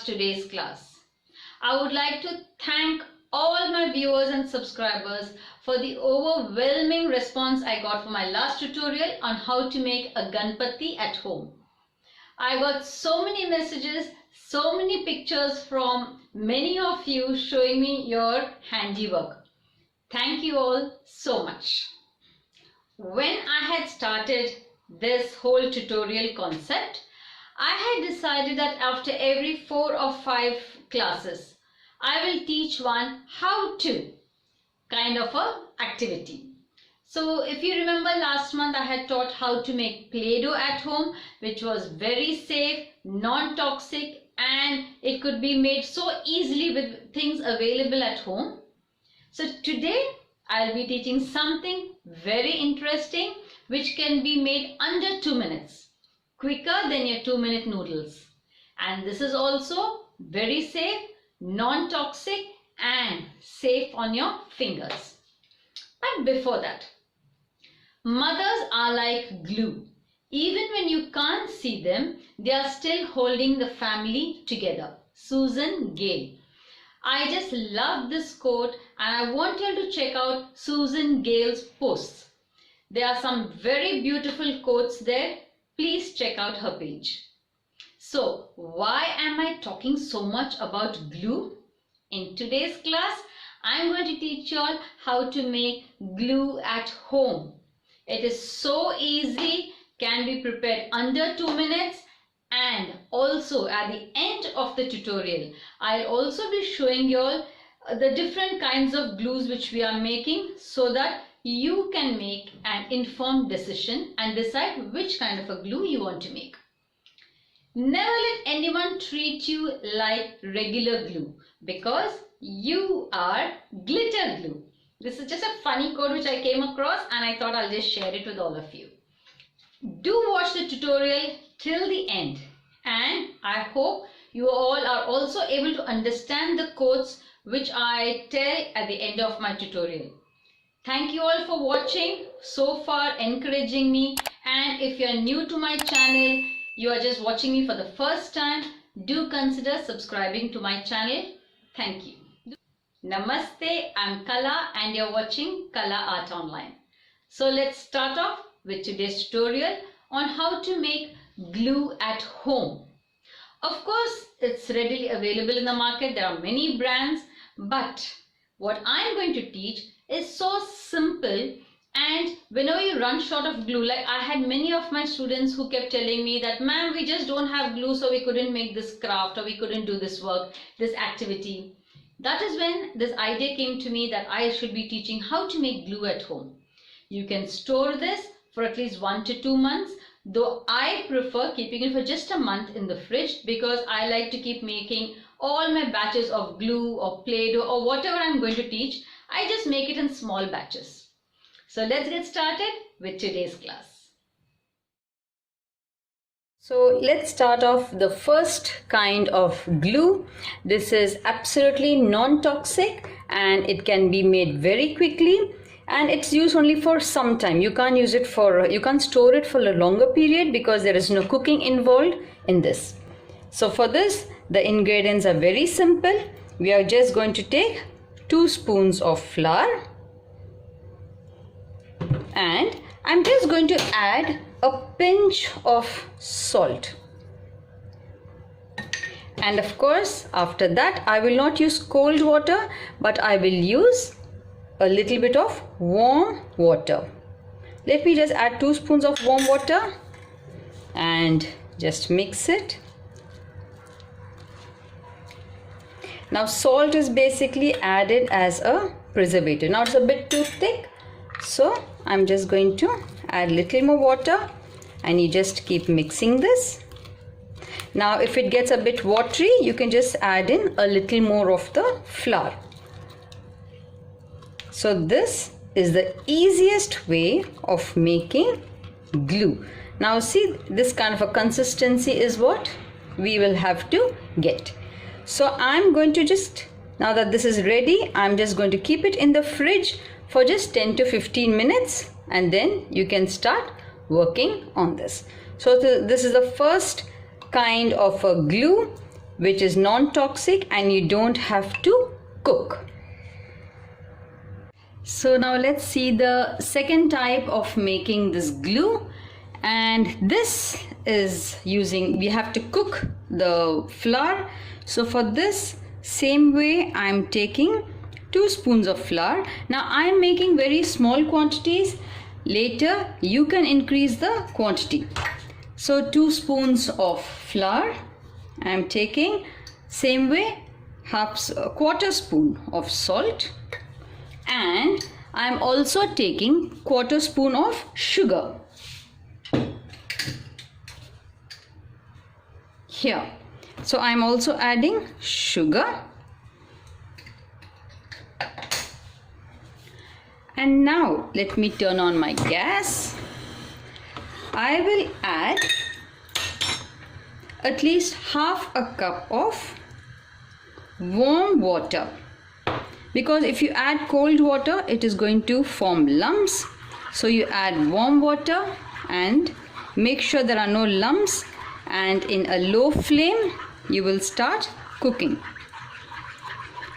today's class. I would like to thank all my viewers and subscribers for the overwhelming response I got for my last tutorial on how to make a Ganpati at home. I got so many messages, so many pictures from many of you showing me your handiwork. Thank you all so much. When I had started this whole tutorial concept, I had decided that after every 4 or 5 classes, I will teach one how to kind of a activity. So if you remember last month I had taught how to make Play-Doh at home, which was very safe, non-toxic, and it could be made so easily with things available at home. So today I'll be teaching something very interesting which can be made under 2 minutes, quicker than your 2-minute noodles. And this is also very safe, non-toxic and safe on your fingers. But before that, mothers are like glue. Even when you can't see them, they are still holding the family together. Susan Gale. I just love this quote and I want you to check out Susan Gale's posts. There are some very beautiful quotes there. Please check out her page. So, why am I talking so much about glue? In today's class, I am going to teach you all how to make glue at home. It is so easy, can be prepared under 2 minutes, and also at the end of the tutorial, I'll also be showing you all the different kinds of glues which we are making so that you can make an informed decision and decide which kind of a glue you want to make. Never let anyone treat you like regular glue because you are glitter glue. This is just a funny quote which I came across and I thought I'll just share it with all of you. Do watch the tutorial till the end and I hope you all are also able to understand the quotes which I tell at the end of my tutorial. Thank you all for watching, so far encouraging me, and if you are new to my channel, you are just watching me for the first time, do consider subscribing to my channel. Thank you. Namaste, I'm Kala and you're watching Kala Art Online. So let's start off with today's tutorial on how to make glue at home. Of course, it's readily available in the market. There are many brands, but what I'm going to teach is so simple, and whenever you run short of glue, like I had many of my students who kept telling me that, ma'am, we just don't have glue, so we couldn't make this craft or we couldn't do this work, this activity. That is when this idea came to me that I should be teaching how to make glue at home. You can store this for at least 1 to 2 months, though I prefer keeping it for just a month in the fridge because I like to keep making all my batches of glue or Play-Doh or whatever I'm going to teach. I just make it in small batches. So let's get started with today's class. So let's start off the first kind of glue. This is absolutely non-toxic and it can be made very quickly and it's used only for some time. You can't use it for, you can't store it for a longer period because there is no cooking involved in this. So for this, the ingredients are very simple. We are just going to take 2 spoons of flour and I'm just going to add a pinch of salt. And of course, after that, I will not use cold water, but I will use a little bit of warm water. Let me just add 2 spoons of warm water and just mix it. Now salt is basically added as a preservative. Now it's a bit too thick, so I'm just going to add a little more water and you just keep mixing this. Now if it gets a bit watery, you can just add in a little more of the flour. So this is the easiest way of making glue. Now see, this kind of a consistency is what we will have to get. So I'm going to just, now that this is ready, I'm just going to keep it in the fridge for just 10 to 15 minutes and then you can start working on this. So this is the first kind of a glue which is non-toxic and you don't have to cook. So now let's see the second type of making this glue, and this is using, we have to cook the flour. So for this, same way I'm taking 2 spoons of flour. Now I'm making very small quantities. Later you can increase the quantity. So 2 spoons of flour I'm taking. Same way, a quarter spoon of salt, and I'm also taking quarter spoon of sugar here. So I'm also adding sugar. And now let me turn on my gas. I will add at least half a cup of warm water, because if you add cold water it is going to form lumps. So you add warm water and make sure there are no lumps, and in a low flame you will start cooking.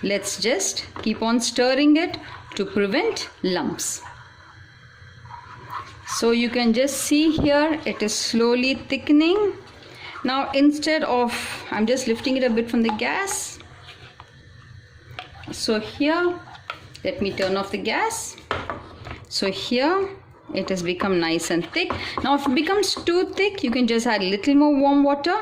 Let's just keep on stirring it to prevent lumps. So you can just see here it is slowly thickening. Now instead of, I'm just lifting it a bit from the gas. So here, let me turn off the gas. So here it has become nice and thick. Now if it becomes too thick, you can just add a little more warm water,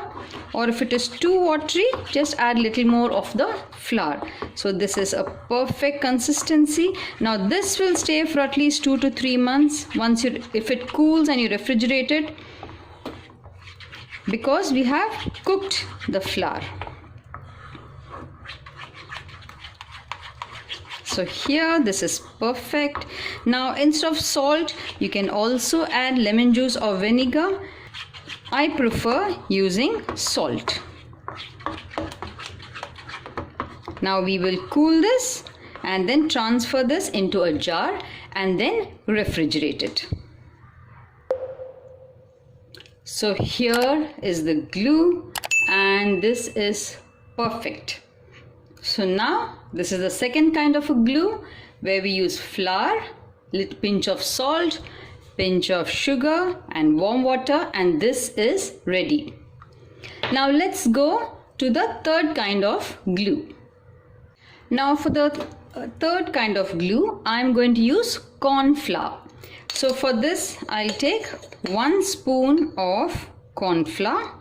or if it is too watery, just add a little more of the flour. So this is a perfect consistency. Now this will stay for at least 2 to 3 months if it cools and you refrigerate it, because we have cooked the flour. So here this is perfect. Now instead of salt, you can also add lemon juice or vinegar. I prefer using salt. Now we will cool this and then transfer this into a jar and then refrigerate it. So here is the glue, and this is perfect. So now this is the second kind of a glue, where we use flour, little pinch of salt, pinch of sugar and warm water, and this is ready. Now let's go to the third kind of glue. Now for the third kind of glue, I'm going to use corn flour. So for this, I'll take 1 spoon of corn flour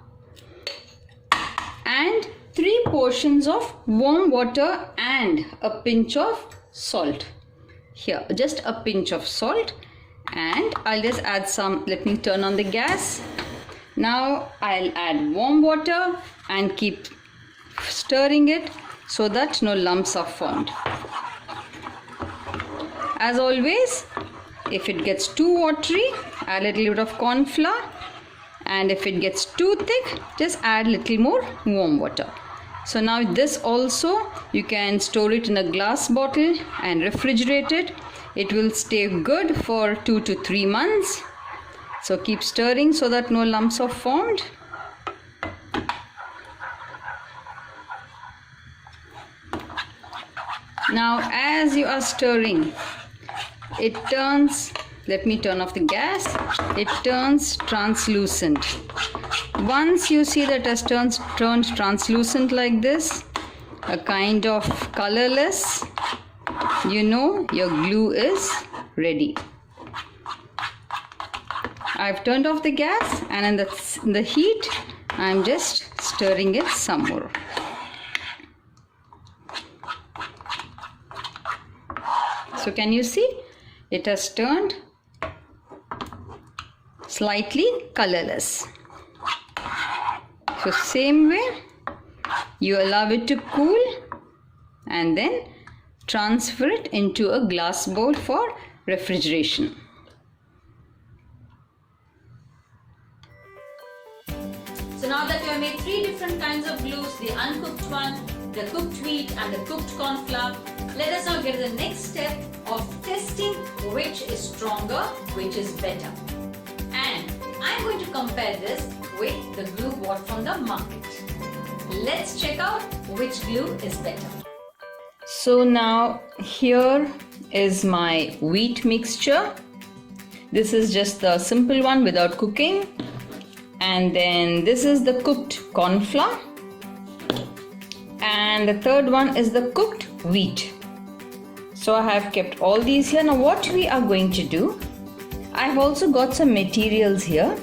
and 3 portions of warm water and a pinch of salt. Here, just a pinch of salt, and I'll just add some. Let me turn on the gas. Now I'll add warm water and keep stirring it so that no lumps are formed. As always, if it gets too watery, add a little bit of corn flour, and if it gets too thick, just add a little more warm water. So now this also, you can store it in a glass bottle and refrigerate it. It will stay good for 2 to 3 months. So keep stirring so that no lumps are formed. Now as you are stirring, it turns, let me turn off the gas, it turns translucent. Once you see that it has turned translucent like this, a kind of colorless, you know your glue is ready. I've turned off the gas, and in the heat, I'm just stirring it some more. So can you see? It has turned slightly colorless. So same way, you allow it to cool and then transfer it into a glass bowl for refrigeration. So now that we have made 3 different kinds of glues, the uncooked one, the cooked wheat and the cooked corn flour, let us now get to the next step of testing which is stronger, which is better. And I'm going to compare this with the glue bought from the market. Let's check out which glue is better. So now here is my wheat mixture. This is just the simple one without cooking. And then this is the cooked corn flour. And the third one is the cooked wheat. So I have kept all these here. Now what we are going to do, I have also got some materials here.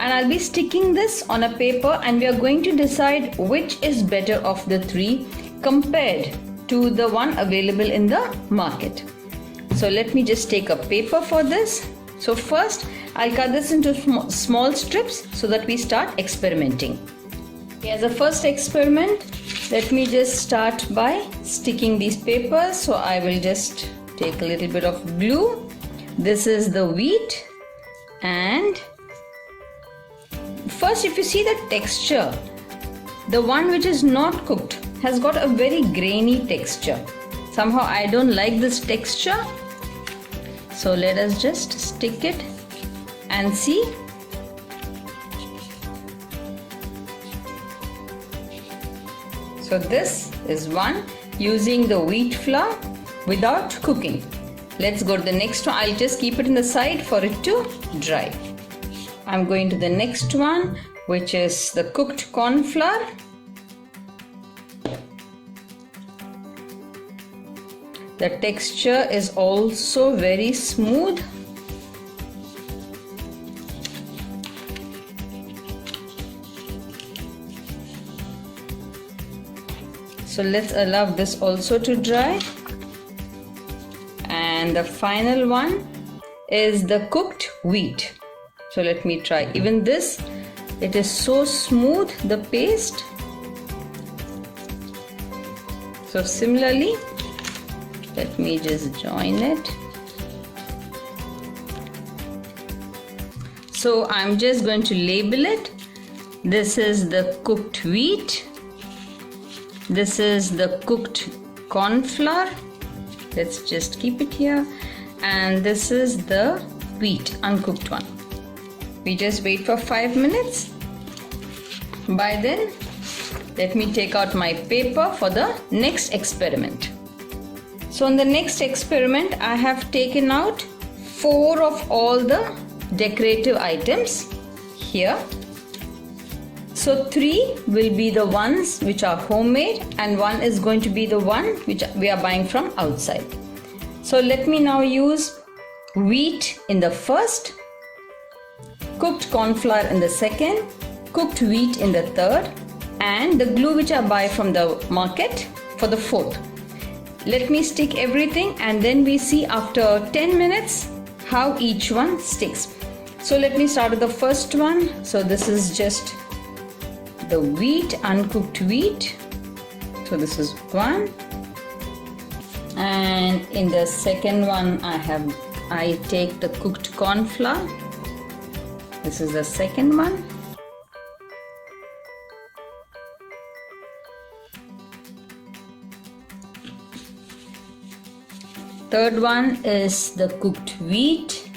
And I'll be sticking this on a paper and we are going to decide which is better of the three compared to the one available in the market. So let me just take a paper for this. So first I'll cut this into small strips so that we start experimenting. Okay, as a first experiment, let me just start by sticking these papers. So I will just take a little bit of glue. This is the wheat, and first, if you see the texture, the one which is not cooked has got a very grainy texture. Somehow I don't like this texture. So let us just stick it and see. So this is one using the wheat flour without cooking. Let's go to the next one. I'll just keep it in the side for it to dry. I'm going to the next one, which is the cooked corn flour. The texture is also very smooth. So let's allow this also to dry. And the final one is the cooked wheat. So let me try. Even this, it is so smooth, the paste. So similarly, let me just join it. So I'm just going to label it. This is the cooked wheat. This is the cooked corn flour. Let's just keep it here. And this is the wheat, uncooked one. We just wait for 5 minutes. By then, let me take out my paper for the next experiment. So in the next experiment, I have taken out 4 of all the decorative items here. So 3 will be the ones which are homemade and 1 is going to be the one which we are buying from outside. So let me now use wheat in the first, cooked corn flour in the second, cooked wheat in the third, and the glue which I buy from the market for the fourth. Let me stick everything and then we see after 10 minutes how each one sticks. So let me start with the first one. So this is just the wheat, uncooked wheat. So this is one. And in the second one I take the cooked corn flour. This is the second one. Third one is the cooked wheat.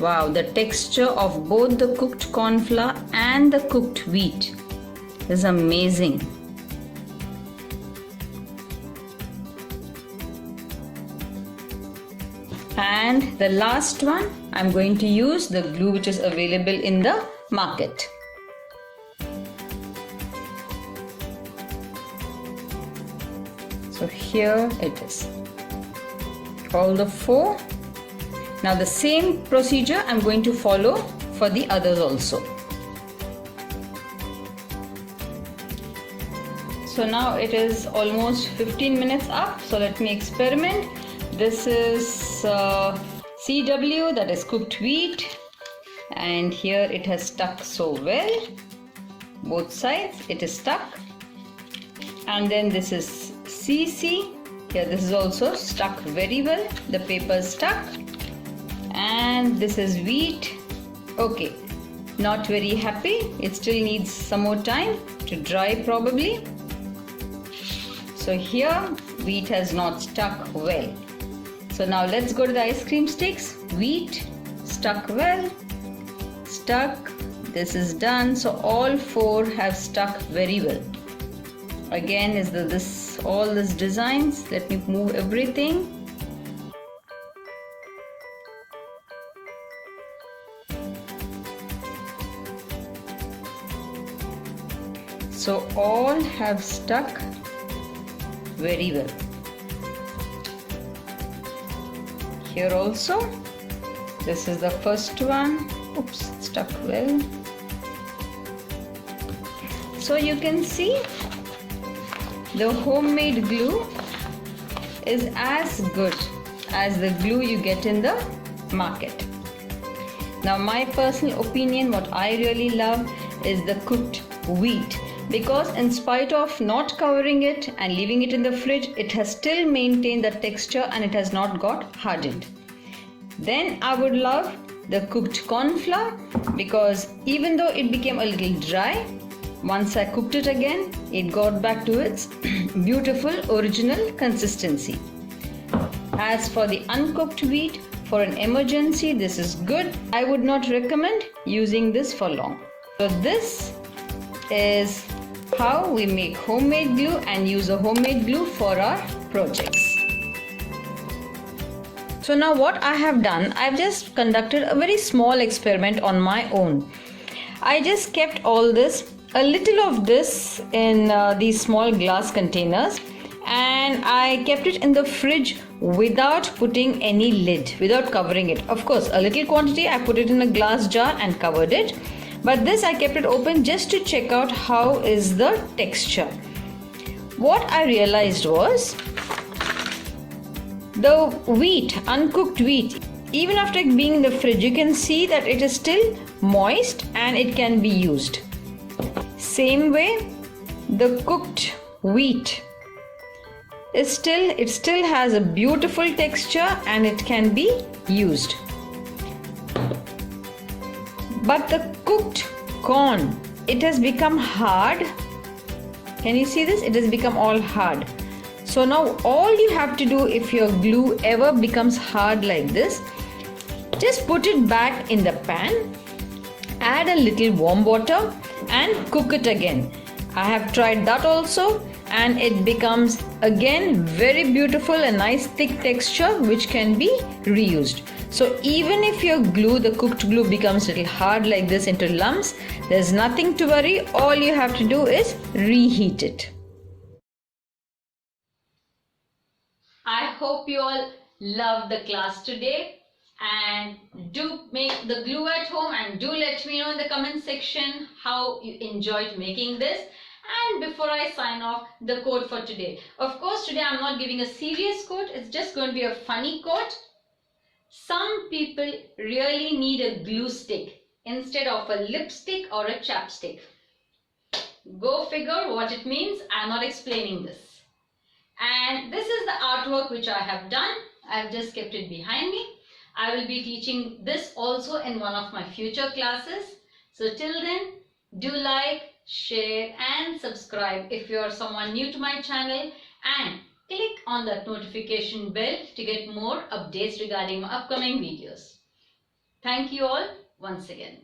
Wow, the texture of both the cooked corn flour and the cooked wheat is amazing. And the last one, I'm going to use the glue which is available in the market. So here it is. All the 4. Now the same procedure I'm going to follow for the others also. So now it is almost 15 minutes up. So let me experiment. This is CW, that is cooked wheat, and here it has stuck so well. Both sides it is stuck. And then this is CC. Here this is also stuck very well. The paper is stuck. And this is wheat. Okay, not very happy. It still needs some more time to dry probably. So here wheat has not stuck well. So now let's go to the ice cream sticks. Wheat stuck well, stuck, This is done. So all 4 have stuck very well. Again is all this designs. Let me move everything. So all have stuck very well. Here also, this is the first one. Oops, stuck well. So you can see the homemade glue is as good as the glue you get in the market. Now my personal opinion, what I really love is the cooked wheat, because in spite of not covering it and leaving it in the fridge, it has still maintained the texture and it has not got hardened. Then I would love the cooked corn flour, because even though it became a little dry, once I cooked it again, it got back to its beautiful original consistency. As for the uncooked wheat, for an emergency, this is good. I would not recommend using this for long. So this is how we make homemade glue and use a homemade glue for our projects. So now what I have done, I've just conducted a very small experiment on my own. I just kept a little of this in these small glass containers, and I kept it in the fridge without putting any lid, without covering it. Of course, a little quantity I put it in a glass jar and covered it, but this I kept it open just to check out how is the texture. What I realized was the wheat, uncooked wheat, even after being in the fridge, you can see that it is still moist and it can be used. Same way, the cooked wheat is still has a beautiful texture and it can be used. But the cooked corn, it has become hard. Can you see this? It has become all hard. So now all you have to do, if your glue ever becomes hard like this, just put it back in the pan, add a little warm water and cook it again. I have tried that also, and it becomes again very beautiful and nice thick texture which can be reused. So even if your glue, the cooked glue, becomes a little hard like this into lumps, there's nothing to worry. All you have to do is reheat it. I hope you all loved the class today, and do make the glue at home and do let me know in the comment section how you enjoyed making this. And before I sign off, the quote for today. Of course, today I'm not giving a serious quote. It's just going to be a funny quote. Some people really need a glue stick instead of a lipstick or a chapstick. Go figure what it means. I'm not explaining this. And this is the artwork which I have done. I've just kept it behind me. I will be teaching this also in one of my future classes. So till then, do like, share and subscribe if you are someone new to my channel, and click on that notification bell to get more updates regarding my upcoming videos. Thank you all once again.